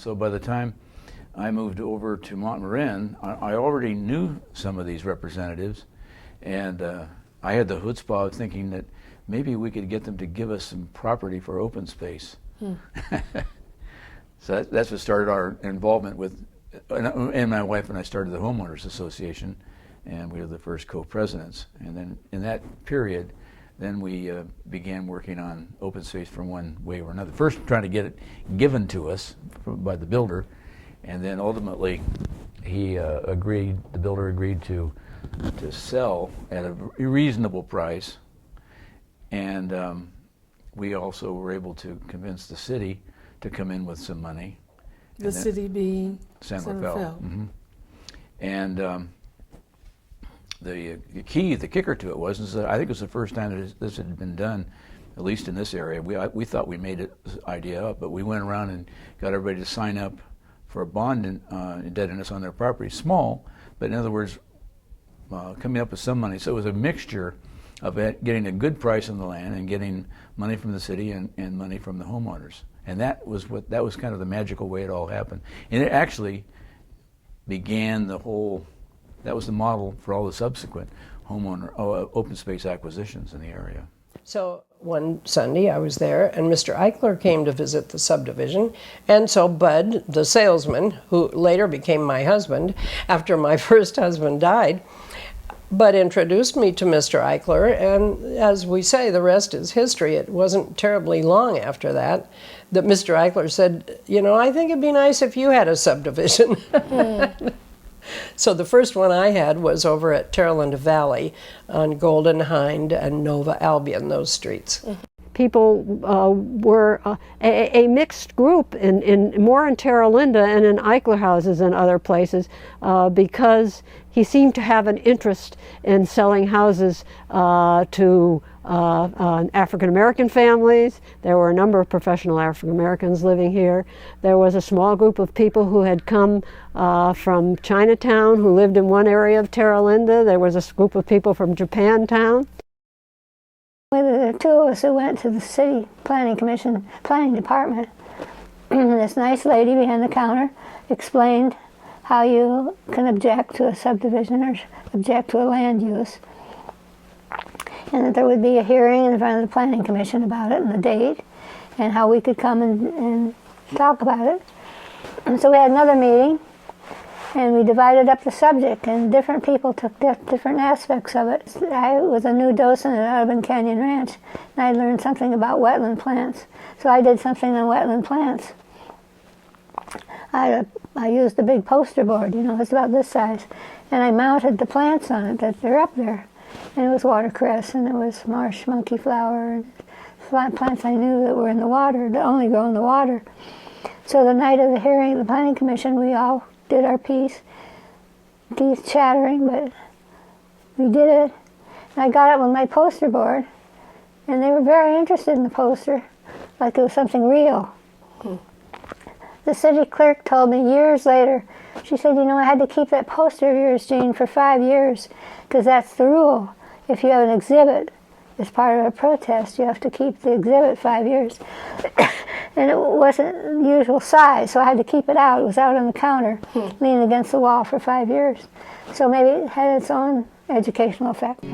So by the time I moved over to Marin, I already knew some of these representatives, and I had the chutzpah of thinking that maybe we could get them to give us some property for open space. So that's what started our involvement with, and my wife and I started the Homeowners Association, and we were the first co-presidents. And then in that period, then we began working on open space from one way or another. First trying to get it given to us by the builder, and then ultimately the builder agreed to sell at a reasonable price, and we also were able to convince the city to come in with some money. The city being San Rafael. Mm-hmm. And the kicker to it was that I think it was the first time that this had been done, at least in this area. We thought we made this idea up, but we went around and got everybody to sign up for a bond indebtedness on their property. Small, but in other words, coming up with some money. So it was a mixture of getting a good price on the land and getting money from the city and money from the homeowners. And that was kind of the magical way it all happened. And it actually began that was the model for all the subsequent open space acquisitions in the area. So one Sunday I was there, and Mr. Eichler came to visit the subdivision, and so Bud, the salesman, who later became my husband after my first husband died, Bud introduced me to Mr. Eichler, and as we say, the rest is history. It wasn't terribly long after that Mr. Eichler said, I think it'd be nice if you had a subdivision. So the first one I had was over at Terra Linda Valley on Golden Hind and Nova Albion, those streets. People were a mixed group more in Terra Linda and in Eichler houses and other places because he seemed to have an interest in selling houses to African American families. There were a number of professional African Americans living here. There was a small group of people who had come from Chinatown who lived in one area of Terra Linda. There was a group of people from Japantown. The two of us who went to the city planning department, this nice lady behind the counter explained how you can object to a subdivision or object to a land use, and that there would be a hearing in front of the planning commission about it and the date, and how we could come and talk about it. And so we had another meeting, and we divided up the subject, and different people took different aspects of it. I was a new docent at Audubon Canyon Ranch, and I learned something about wetland plants. So I did something on wetland plants. I used the big poster board, it's about this size, and I mounted the plants on it that they're up there. And it was watercress, and it was marsh monkey flower, and plants I knew that were in the water, that only grow in the water. So the night of the hearing of the planning commission, we all did our piece, teeth chattering, but we did it. And I got up with my poster board, and they were very interested in the poster, like it was something real. The city clerk told me years later, she said, I had to keep that poster of yours, Jean, for 5 years, because that's the rule. If you have an exhibit as part of a protest, you have to keep the exhibit 5 years. And it wasn't usual size, so I had to keep it out. It was out on the counter, leaning against the wall for 5 years. So maybe it had its own educational effect.